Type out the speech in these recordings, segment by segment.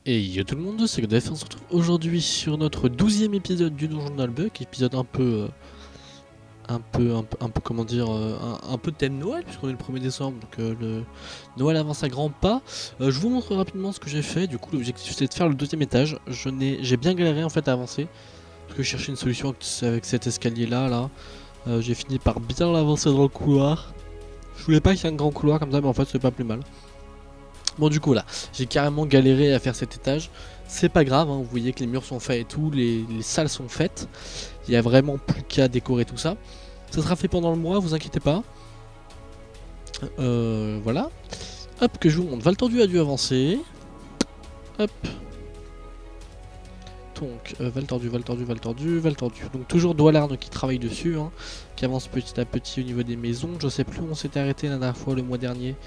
Et yo tout le monde, c'est Godef, on se retrouve aujourd'hui sur notre 12e épisode du Donjon Nullbuck, épisode un peu comment dire, un peu thème Noël, puisqu'on est le 1er décembre, donc le Noël avance à grands pas. Je vous montre rapidement ce que j'ai fait. Du coup, l'objectif c'est de faire le deuxième étage. J'ai bien galéré en fait à avancer, parce que je cherchais une solution avec cet escalier là. J'ai fini par bien l'avancer dans le couloir. Je voulais pas qu'il y ait un grand couloir comme ça, mais en fait c'est pas plus mal. Bon, du coup là, j'ai carrément galéré à faire cet étage. C'est pas grave, hein, vous voyez que les murs sont faits et tout, les salles sont faites. Il y a vraiment plus qu'à décorer tout ça. Ça sera fait pendant le mois, vous inquiétez pas. Voilà. Hop, que je vous montre. Valtordu a dû avancer. Hop. Donc, Valtordu. Donc, toujours Doualarn qui travaille dessus, hein, qui avance petit à petit au niveau des maisons. Je sais plus où on s'était arrêté la dernière fois, le mois dernier.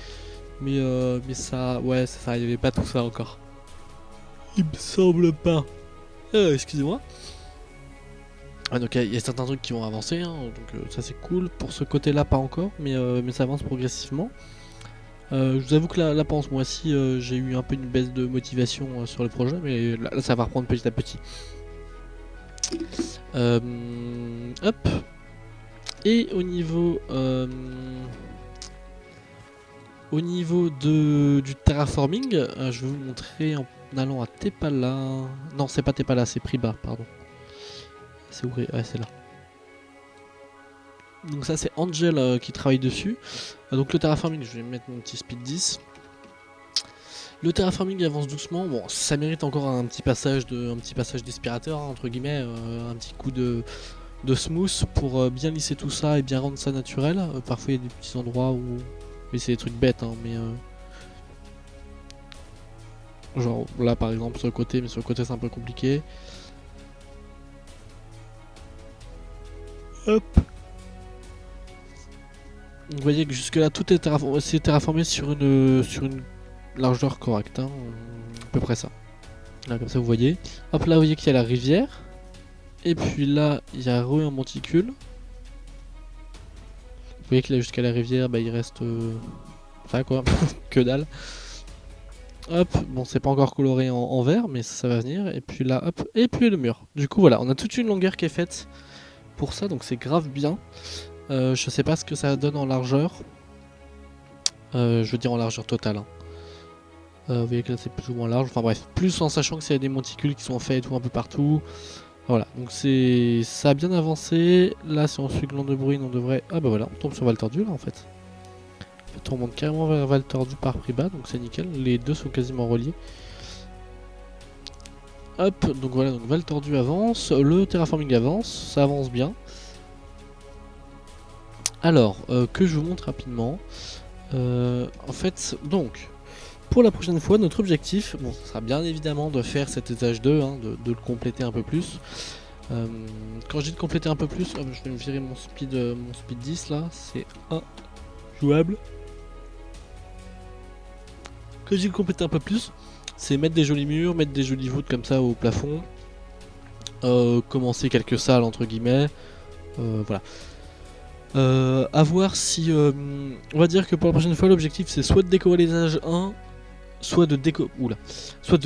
Mais ça, ouais, ça, il n'y avait pas tout ça encore. Il me semble pas. Excusez-moi. Ah, donc il y a certains trucs qui vont avancer, hein, donc ça c'est cool. Pour ce côté-là, pas encore, mais ça avance progressivement. Je vous avoue que là pendant ce mois-ci, j'ai eu un peu une baisse de motivation sur le projet, mais là ça va reprendre petit à petit. Hop. Et au niveau du terraforming, je vais vous montrer en allant à Tepala. Non, c'est pas Tepala, c'est Priba, pardon. C'est où? Ouais, c'est là. Donc ça c'est Angel qui travaille dessus. Donc le terraforming, je vais mettre mon petit speed 10. Le terraforming avance doucement. Bon, ça mérite encore un petit passage d'aspirateur, hein, entre guillemets, un petit coup de smooth pour bien lisser tout ça et bien rendre ça naturel. Parfois il y a des petits endroits où... Mais c'est des trucs bêtes, hein, mais... Genre là par exemple sur le côté, mais sur le côté c'est un peu compliqué. Hop. Vous voyez que jusque là tout est terraformé sur une largeur correcte, hein, à peu près ça. Là comme ça vous voyez. Hop là vous voyez qu'il y a la rivière. Et puis là il y a un monticule. Vous voyez que là jusqu'à la rivière bah, il reste... ça quoi, que dalle. Hop, bon c'est pas encore coloré en vert mais ça va venir. Et puis là hop, et puis le mur. Du coup voilà, on a toute une longueur qui est faite pour ça, donc c'est grave bien. Je sais pas ce que ça donne en largeur. Je veux dire en largeur totale. Hein. Vous voyez que là c'est plus ou moins large. Enfin bref, plus en sachant que c'est des monticules qui sont faits et tout un peu partout. Voilà, donc ça a bien avancé. Là si on suit le long de bruine on devrait... Ah bah voilà, on tombe sur Valtordu là en fait. En fait on monte carrément vers Valtordu par Priba, donc c'est nickel. Les deux sont quasiment reliés. Hop, donc voilà, donc Valtordu avance. Le terraforming avance, ça avance bien. Alors, que je vous montre rapidement. En fait, donc, pour la prochaine fois, notre objectif, bon, ce sera bien évidemment de faire cet étage 2, hein, de le compléter un peu plus. Quand je dis de compléter un peu plus, je vais me virer mon speed 10 là, c'est jouable. Quand je dis de compléter un peu plus, c'est mettre des jolis murs, mettre des jolies voûtes comme ça au plafond, commencer quelques salles entre guillemets, voilà. À voir si... on va dire que pour la prochaine fois l'objectif c'est soit de décorer l'étage 1, soit de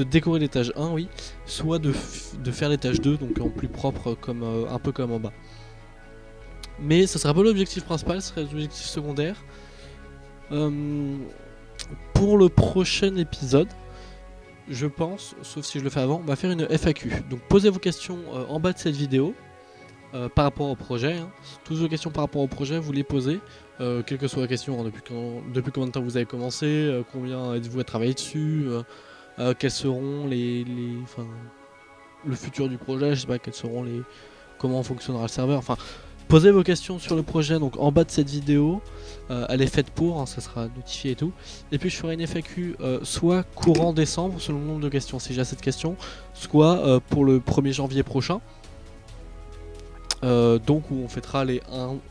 décorer l'étage 1, oui, soit de faire l'étage 2, donc en plus propre, comme un peu comme en bas. Mais ça sera pas l'objectif principal, ce serait l'objectif secondaire. Pour le prochain épisode, je pense, sauf si je le fais avant, on va faire une FAQ. Donc posez vos questions en bas de cette vidéo. Par rapport au projet, hein. Toutes vos questions par rapport au projet, vous les posez, quelle que soit la question, hein, depuis combien de temps vous avez commencé, combien êtes-vous à travailler dessus, quels seront le futur du projet, je sais pas, comment fonctionnera le serveur, enfin, posez vos questions sur le projet, donc en bas de cette vidéo, elle est faite pour, hein, ça sera notifié et tout, et puis je ferai une FAQ soit courant décembre, selon le nombre de questions, si j'ai assez de questions, soit pour le 1er janvier prochain. Donc où on fêtera les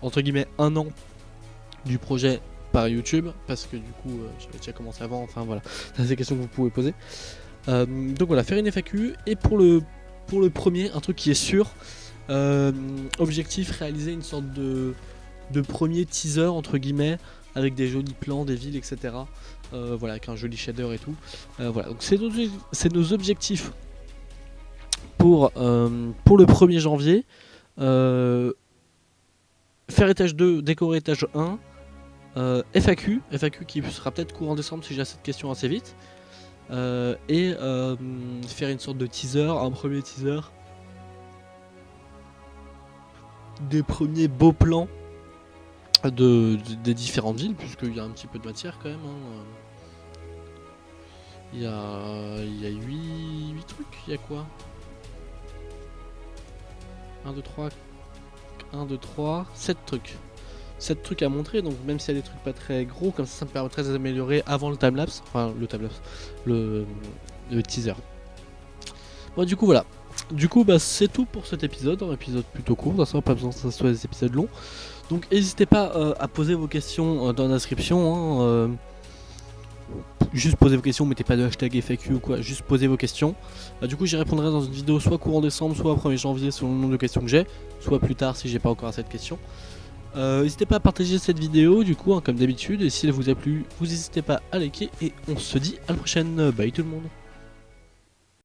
entre guillemets 1 an du projet par YouTube, parce que du coup j'avais déjà commencé avant, enfin voilà, c'est des questions que vous pouvez poser. Donc voilà, faire une FAQ, et pour le premier, un truc qui est sûr, objectif, réaliser une sorte de premier teaser entre guillemets avec des jolis plans, des villes, etc. Voilà, avec un joli shader et tout. Voilà, donc c'est nos objectifs pour le 1er janvier. Faire étage 2, décorer étage 1. FAQ qui sera peut-être courant décembre si j'ai assez de questions assez vite. Et faire une sorte de teaser, un premier teaser des premiers beaux plans des différentes villes, puisqu'il y a un petit peu de matière quand même. Il y a 8 trucs, il y a quoi 1, 2, 3, 7 trucs. 7 trucs à montrer, donc même s'il y a des trucs pas très gros, comme ça me permettrait d'améliorer avant le timelapse, enfin le teaser. Bon, du coup voilà. Du coup c'est tout pour cet épisode, un épisode plutôt court, de toute façon pas besoin que ça soit des épisodes longs. Donc n'hésitez pas à poser vos questions dans la description. Juste posez vos questions, mettez pas de hashtag FAQ ou quoi, juste posez vos questions. Du coup j'y répondrai dans une vidéo soit courant décembre, soit 1er janvier selon le nombre de questions que j'ai, soit plus tard si j'ai pas encore assez de questions. N'hésitez pas à partager cette vidéo du coup comme d'habitude, et si elle vous a plu, vous n'hésitez pas à liker, et on se dit à la prochaine. Bye tout le monde.